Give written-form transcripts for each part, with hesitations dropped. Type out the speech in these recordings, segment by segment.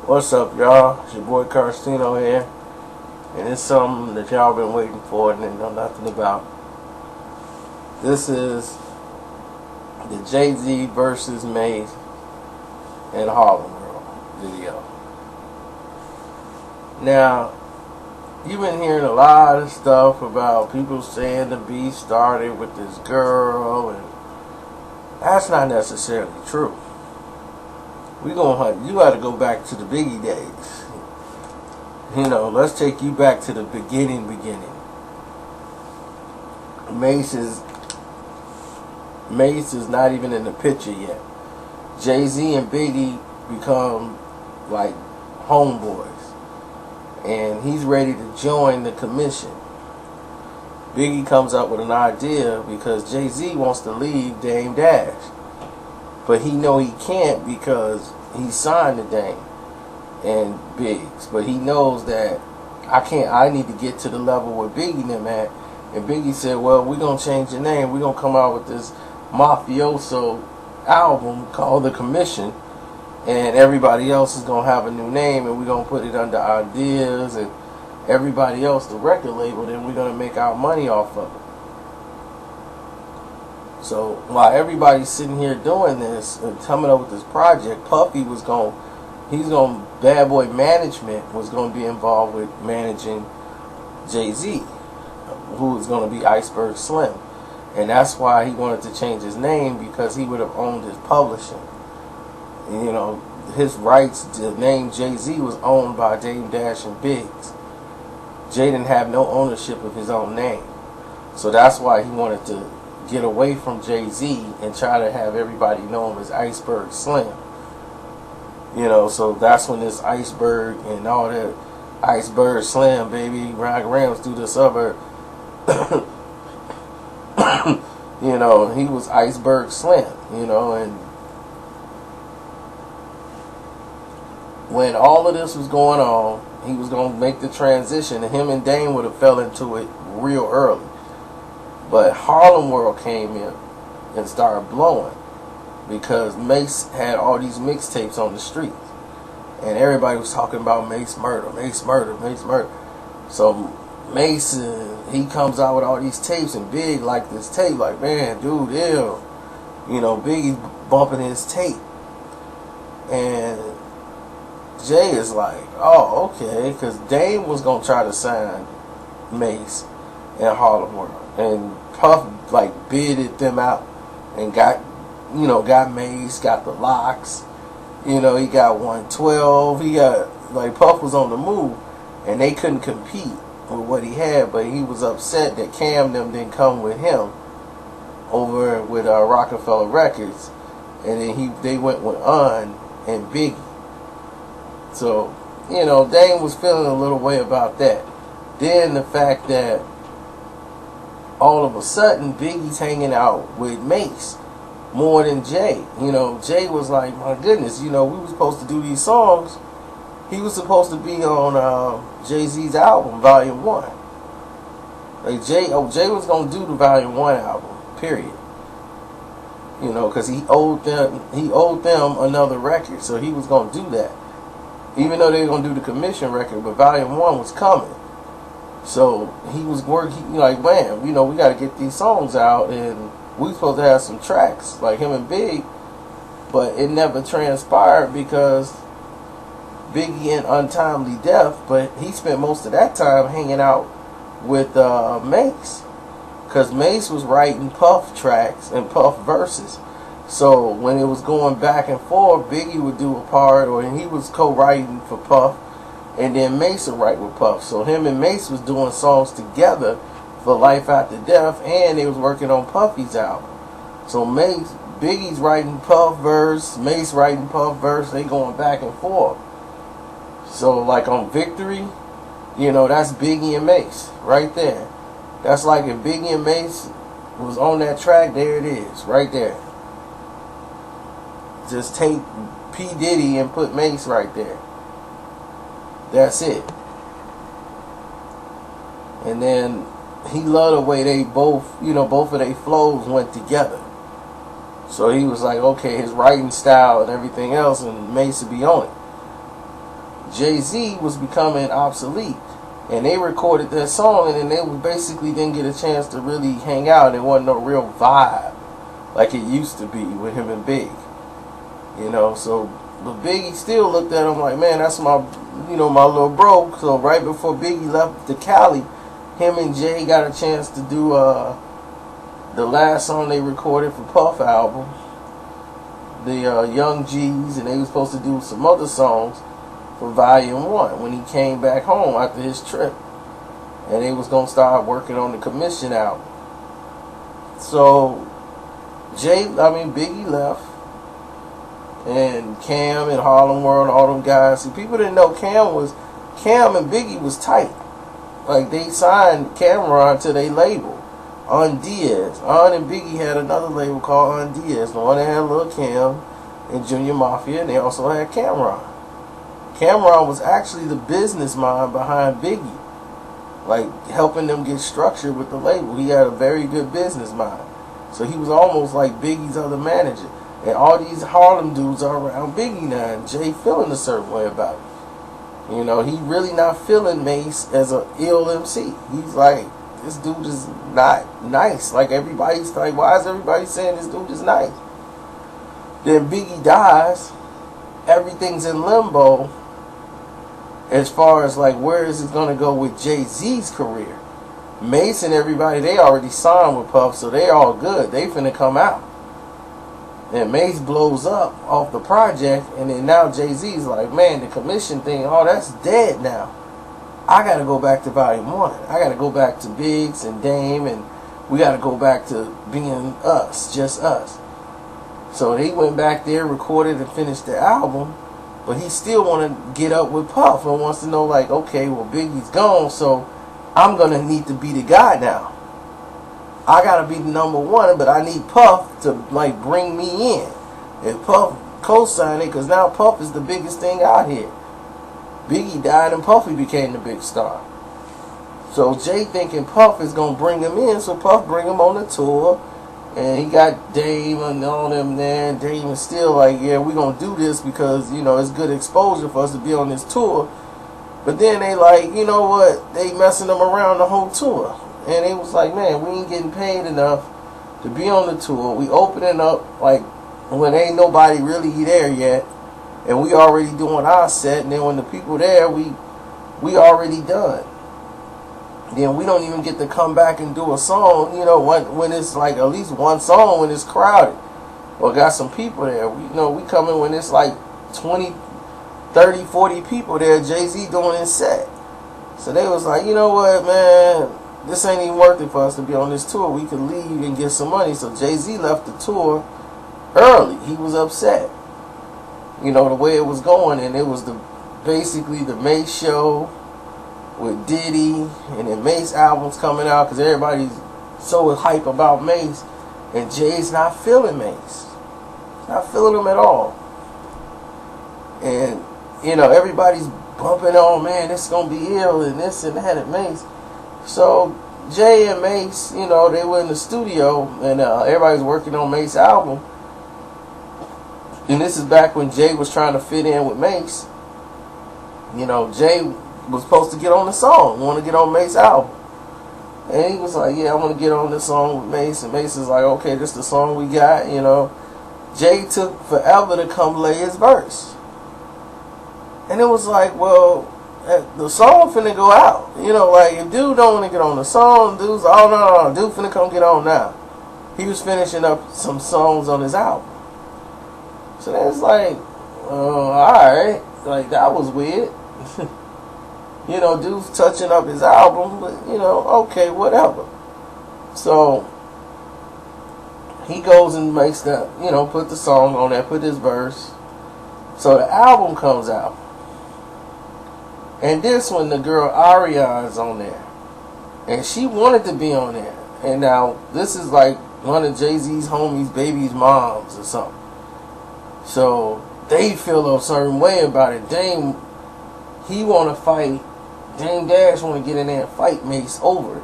What's up, y'all? It's your boy Carstino here, and it's something that y'all been waiting for and didn't know nothing about. This is the Jay-Z versus Mase and Harlem World video. Now, you've been hearing a lot of stuff about people saying the beef started with this girl, and that's not necessarily true. You got to go back to the Biggie days. Let's take you back to the beginning. Mase is not even in the picture yet. Jay-Z and Biggie become like homeboys, and he's ready to join the commission. Biggie comes up with an idea because Jay-Z wants to leave Dame Dash, but he can't because he signed to Dame and Biggs. But he knows that I need to get to the level where Biggie and them at. And Biggie said, well, we're going to change the name. We're going to come out with this mafioso album called The Commission. And everybody else is going to have a new name. And we're going to put it under Ideas and everybody else, the record label. Then we're going to make our money off of it. So while everybody's sitting here doing this and coming up with this project, Puffy Bad Boy Management was going to be involved with managing Jay-Z, who was going to be Iceberg Slim. And that's why he wanted to change his name, because he would have owned his publishing. His rights, the name Jay-Z was owned by Dame Dash and Biggs. Jay didn't have no ownership of his own name. So that's why he wanted to get away from Jay-Z and try to have everybody know him as Iceberg Slim. So that's when this Iceberg and all that Iceberg Slim, baby, Rams do this other. He was Iceberg Slim, and when all of this was going on, he was going to make the transition, and him and Dame would have fell into it real early. But Harlem World came in and started blowing because Mase had all these mixtapes on the streets. And everybody was talking about Mase murder. So Mase, he comes out with all these tapes, and Big like this tape. Like, man, dude, ew. Biggie's bumping his tape. And Jay is like, oh, okay. Because Dame was going to try to sign Mase in Harlem World. And Puff bidded them out and got Mase, got the locks. He got 112. He got Puff was on the move, and they couldn't compete with what he had. But he was upset that Cam them didn't come with him over with Rockefeller Records, and then they went with Un and Biggie. So Dame was feeling a little way about that. Then the fact that all of a sudden Biggie's hanging out with Mase more than Jay. Jay was like, my goodness, we were supposed to do these songs. He was supposed to be on Jay-Z's album, Volume 1. Jay was going to do the Volume 1 album, period. Because he owed them another record, so he was going to do that. Even though they were going to do the commission record, but Volume 1 was coming. So he was working, man, we got to get these songs out, and we supposed to have some tracks, like him and Big, but it never transpired because Biggie and Untimely Death, but he spent most of that time hanging out with Mase, because Mase was writing Puff tracks and Puff verses. So when it was going back and forth, Biggie would do a part, or he was co-writing for Puff, and then Mase would write with Puff. So him and Mase was doing songs together for Life After Death, and they was working on Puffy's album. So Biggie's writing Puff verse, Mase writing Puff verse, they going back and forth. So on Victory, that's Biggie and Mase right there. That's like if Biggie and Mase was on that track, there it is, right there. Just take P. Diddy and put Mase right there. That's it. And then he loved the way they both of their flows went together. So he was like, okay, his writing style and everything else, and Mase would be on it. Jay-Z was becoming obsolete. And they recorded that song, and then they basically didn't get a chance to really hang out. There wasn't no real vibe like it used to be with him and Big. You know, so but Biggie still looked at him like, man, that's my, my little bro. So right before Biggie left to Cali, him and Jay got a chance to do the last song they recorded for Puff album, the Young G's, and they were supposed to do some other songs for Volume 1 when he came back home after his trip. And they was going to start working on the commission album. So Biggie left, and Cam and Harlem World, all them guys. See, people didn't know Cam and Biggie was tight. Like, they signed Cameron to their label, On Diaz. On and Biggie had another label called On Diaz. The one that had Lil Cam and Junior Mafia, and they also had Cameron. Cameron was actually the business mind behind Biggie, like helping them get structured with the label. He had a very good business mind. So he was almost like Biggie's other manager. And all these Harlem dudes are around Biggie now, and Jay feeling a certain way about it. You know, he really not feeling Mase as an ill MC. He's like, this dude is not nice. Like, everybody's like, why is everybody saying this dude is nice? Then Biggie dies. Everything's in limbo as far as like, where is it going to go with Jay-Z's career? Mase and everybody, they already signed with Puff, so they all good. They finna come out. And Mase blows up off the project, and then now Jay-Z's like, man, the commission thing, oh, that's dead now. I gotta go back to Volume 1. I gotta go back to Biggs and Dame, and we gotta go back to being us, just us. So they went back there, recorded and finished the album, but he still want to get up with Puff and wants to know, like, okay, well, Biggie's gone, so I'm going to need to be the guy now. I got to be the number one, but I need Puff to, like, bring me in. And Puff co-signed it, because now Puff is the biggest thing out here. Biggie died and Puffy became the big star. So Jay thinking Puff is going to bring him in, so Puff bring him on the tour. And he got Dame and all them there. And Dame is still like, yeah, we're going to do this because, it's good exposure for us to be on this tour. But then they like, you know what? They messing them around the whole tour. And they was like, man, we ain't getting paid enough to be on the tour. We opening up like when ain't nobody really there yet. And we already doing our set. And then when the people there, we already done. Then we don't even get to come back and do a song, when it's like at least one song when it's crowded or got some people there. We come in when it's like 20, 30, 40 people there, Jay-Z doing his set. So they was like, you know what, man, this ain't even worth it for us to be on this tour. We could leave and get some money. So Jay-Z left the tour early. He was upset, the way it was going. And it was basically the Mase show with Diddy, and then Mase albums coming out because everybody's so hype about Mase, and Jay's not feeling Mase. Not feeling him at all. And, everybody's bumping on, man, this is going to be ill, and this and that at Mase. So, Jay and Mase, they were in the studio, and everybody's working on Mase album. And this is back when Jay was trying to fit in with Mase. Jay was supposed to get on the song, want to get on Mase album. And he was like, yeah, I want to get on this song with Mase. And Mase is like, okay, this is the song we got, Jay took forever to come lay his verse. And it was like, well, the song finna go out. If dude don't want to get on the song, dude's, oh, no, dude finna come get on now. He was finishing up some songs on his album. So then it's like, alright, like that was weird. Dude's touching up his album, but, okay, whatever. So, he goes and makes that, put the song on there, put his verse. So the album comes out. And this one, the girl Ariana's on there. And she wanted to be on there. And now, this is like one of Jay-Z's homies' baby's moms or something. So, they feel a certain way about it. Dame, he want to fight. Dame Dash want to get in there and fight Mase over it.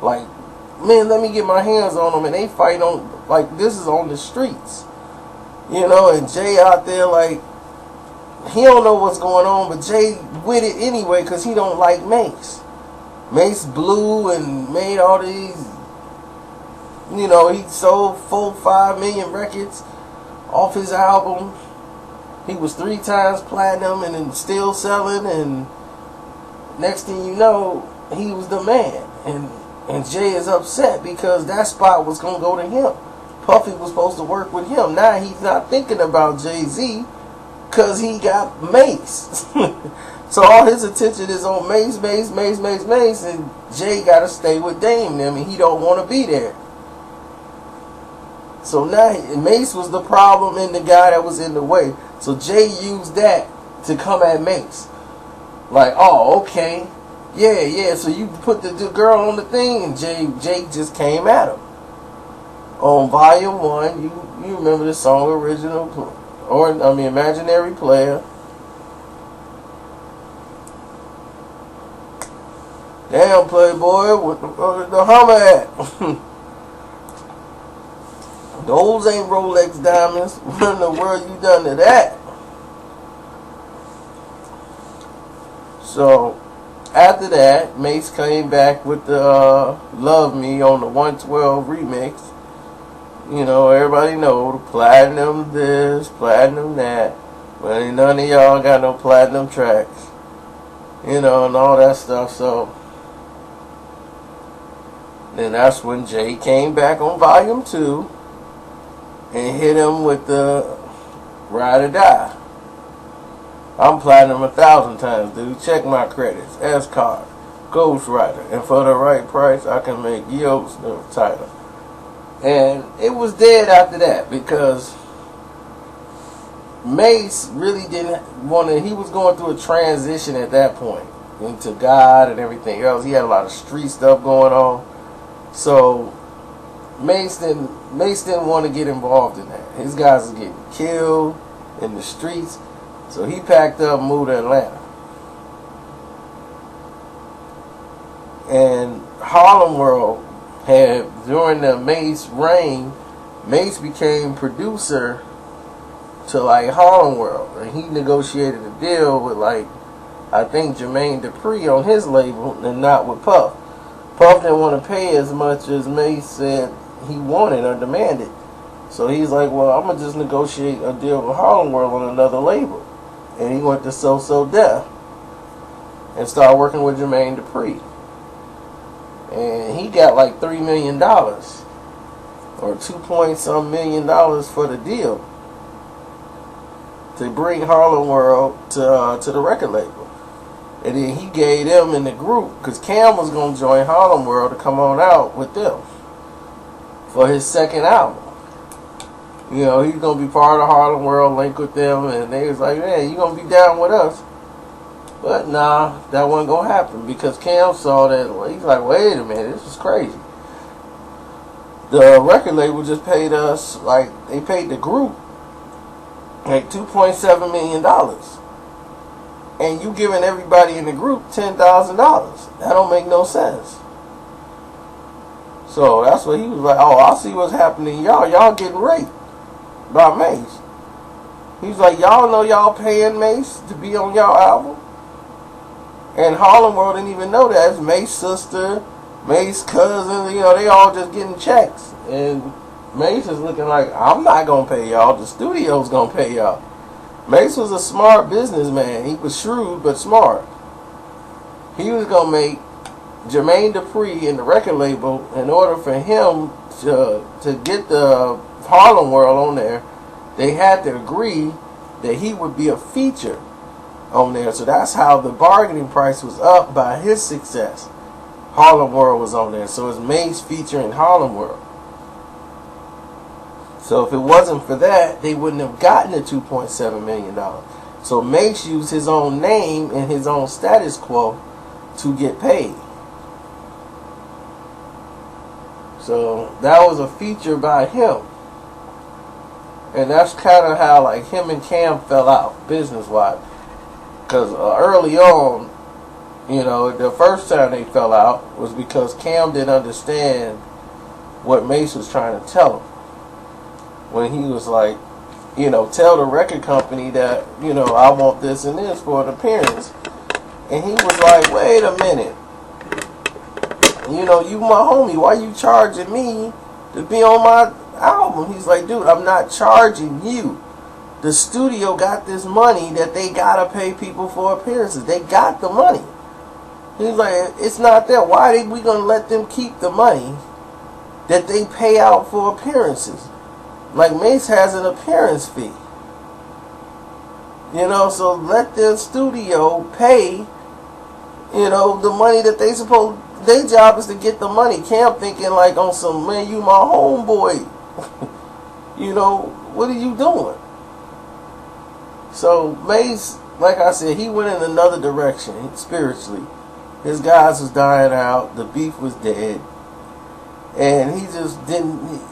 Like, man, let me get my hands on them. And they fight on, like, this is on the streets. And Jay out there, like, he don't know what's going on, but Jay with it anyway because he don't like Mase. Mase blew and made all these, you know, he sold 4-5 million records off his album. He was 3 times platinum and then still selling, and next thing you know, he was the man. And Jay is upset because that spot was going to go to him. Puffy was supposed to work with him. Now he's not thinking about Jay-Z because he got Mase. So all his attention is on Mase, and Jay got to stay with Dame. I mean, he don't want to be there. So now Mase was the problem and the guy that was in the way. So Jay used that to come at Mase. Like, oh, okay. Yeah, so you put the girl on the thing, and Jay just came at him. On Volume 1, you remember the song Original, Imaginary Player. Damn, Playboy, what the Hummer at? Those ain't Rolex diamonds. What in the world you done to that? So, after that, Mase came back with the Love Me on the 112 remix. You know, everybody know the platinum this, platinum that. But ain't none of y'all got no platinum tracks. You know, and all that stuff. So, then that's when Jay came back on Volume 2 and hit him with the Ride or Die. I'm platinum 1,000 times, dude. Check my credits. S-Card, Ghost Rider, and for the right price, I can make Yo's title. And it was dead after that because Mase really didn't want to. He was going through a transition at that point into God and everything else. He had a lot of street stuff going on, so Mase didn't want to get involved in that. His guys was getting killed in the streets. So he packed up and moved to Atlanta. And Harlem World had, during the Mase reign, Mase became producer to like Harlem World. And he negotiated a deal with like, I think Jermaine Dupri on his label and not with Puff. Puff didn't want to pay as much as Mase said he wanted or demanded. So he's like, well, I'm going to just negotiate a deal with Harlem World on another label. And he went to So Def and started working with Jermaine Dupri. And he got like $3 million or 2-point-some million for the deal to bring Harlem World to the record label. And then he gave them in the group, because Cam was going to join Harlem World to come on out with them for his second album. You know, he's going to be part of Harlem World, link with them, and they was like, man, you going to be down with us. But nah, that wasn't going to happen because Cam saw that. He's like, wait a minute, this is crazy. The record label just paid us, like, they paid the group like $2.7 million. And you giving everybody in the group $10,000. That don't make no sense. So that's what he was like, oh, I see what's happening. Y'all getting raped by Mase. He's like, y'all know y'all paying Mase to be on y'all album? And Harlem World didn't even know that. It's Mase's sister, Mase's cousin, you know, they all just getting checks. And Mase is looking like, I'm not going to pay y'all. The studio's going to pay y'all. Mase was a smart businessman. He was shrewd but smart. He was going to make Jermaine Dupri and the record label, in order for him to get the Harlem World on there, they had to agree that he would be a feature on there. So that's how the bargaining price was up by his success. Harlem World was on there. So it's Mase featuring Harlem World. So if it wasn't for that, they wouldn't have gotten the $2.7 million. So Mase used his own name and his own status quo to get paid. So that was a feature by him. And that's kind of how like him and Cam fell out business-wise. Because early on, you know, the first time they fell out was because Cam didn't understand what Mase was trying to tell him. When he was like, tell the record company that, I want this and this for an appearance. And he was like, wait a minute. You my homie. Why you charging me to be on my album? He's like, dude, I'm not charging you. The studio got this money that they gotta pay people for appearances. They got the money. He's like, it's not there. Why are we gonna let them keep the money that they pay out for appearances? Like Mase has an appearance fee. So let the studio pay, the money that they supposed. Their job is to get the money. Cam thinking like on some, man, you my homeboy. What are you doing? So Mase, like I said, he went in another direction spiritually. His guys was dying out. The beef was dead. And he just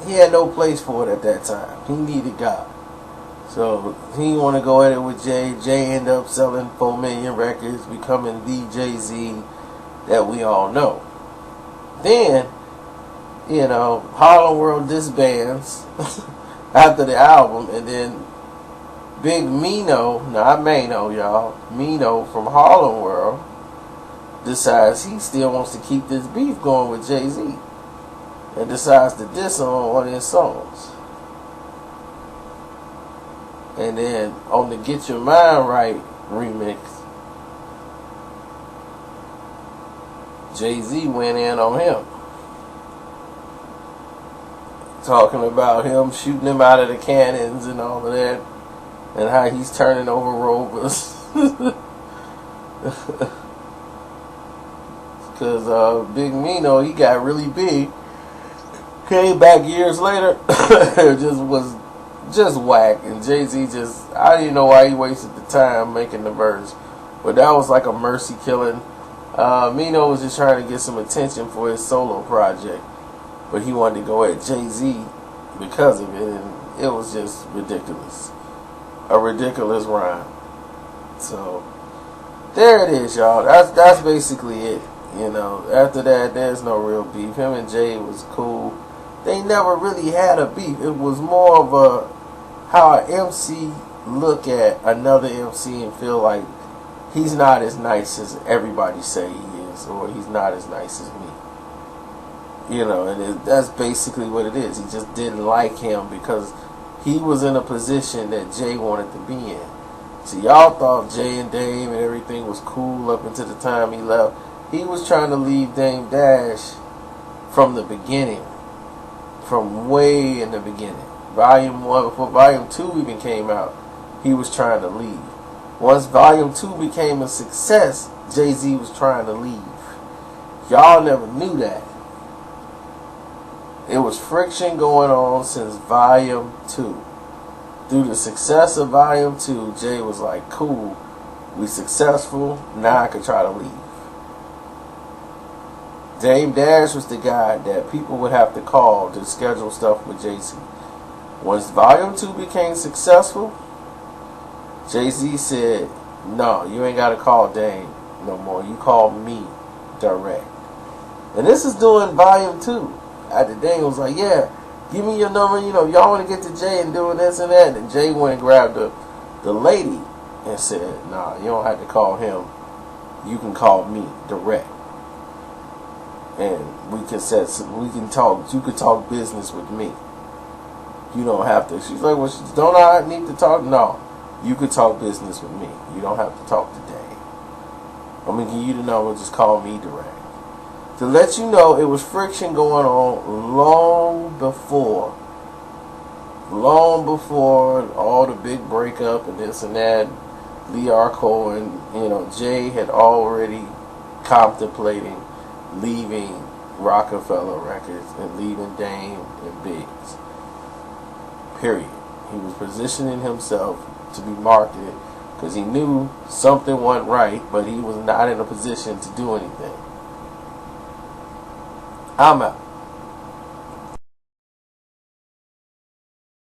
he had no place for it at that time. He needed God. So he didn't want to go at it with Jay. Jay ended up selling 4 million records, becoming the Jay-Z that we all know. Then, Harlem World disbands after the album, and then Big Mino, not Mano, y'all, Mino from Harlem World decides he still wants to keep this beef going with Jay-Z and decides to diss him on one of his songs. And then on the Get Your Mind Right remix, Jay-Z went in on him, talking about him shooting him out of the cannons and all of that, and how he's turning over rovers. Because Big Mino, he got really big, came back years later, was just whack, and Jay-Z I didn't know why he wasted the time making the verse, but that was like a mercy killing. Mino was just trying to get some attention for his solo project, but he wanted to go at Jay-Z because of it, and it was just ridiculous. A ridiculous rhyme. So there it is, y'all. That's basically it. After that, there's no real beef. Him and Jay was cool. They never really had a beef. It was more of how an MC look at another MC and feel like he's not as nice as everybody say he is, or he's not as nice as me. That's basically what it is. He just didn't like him because he was in a position that Jay wanted to be in. So y'all thought Jay and Dame and everything was cool up until the time he left. He was trying to leave Dame Dash from the beginning, from way in the beginning. Volume 1, before Volume 2 even came out, he was trying to leave. Once Volume 2 became a success, Jay-Z was trying to leave. Y'all never knew that. It was friction going on since Volume 2. Through the success of Volume 2, Jay was like, cool, we successful, now I can try to leave. Dame Dash was the guy that people would have to call to schedule stuff with Jay-Z. Once Volume 2 became successful, Jay-Z said, no, you ain't got to call Dame no more. You call me direct. And this is doing Volume 2. After Dame was like, yeah, give me your number. Y'all want to get to Jay and doing this and that. And Jay went and grabbed the lady and said, nah, you don't have to call him. You can call me direct. And we can talk. You could talk business with me. You don't have to. She's like, well, don't I need to talk? No, you could talk business with me. You don't have to talk to Dame. I'm gonna give you the number. Just call me direct. To let you know, it was friction going on long before all the big breakup and this and that. Lyrical and Jay had already contemplating leaving Rockefeller Records and leaving Dame and Biggs. Period. He was positioning himself to be marketed because he knew something wasn't right, but he was not in a position to do anything. I'm out.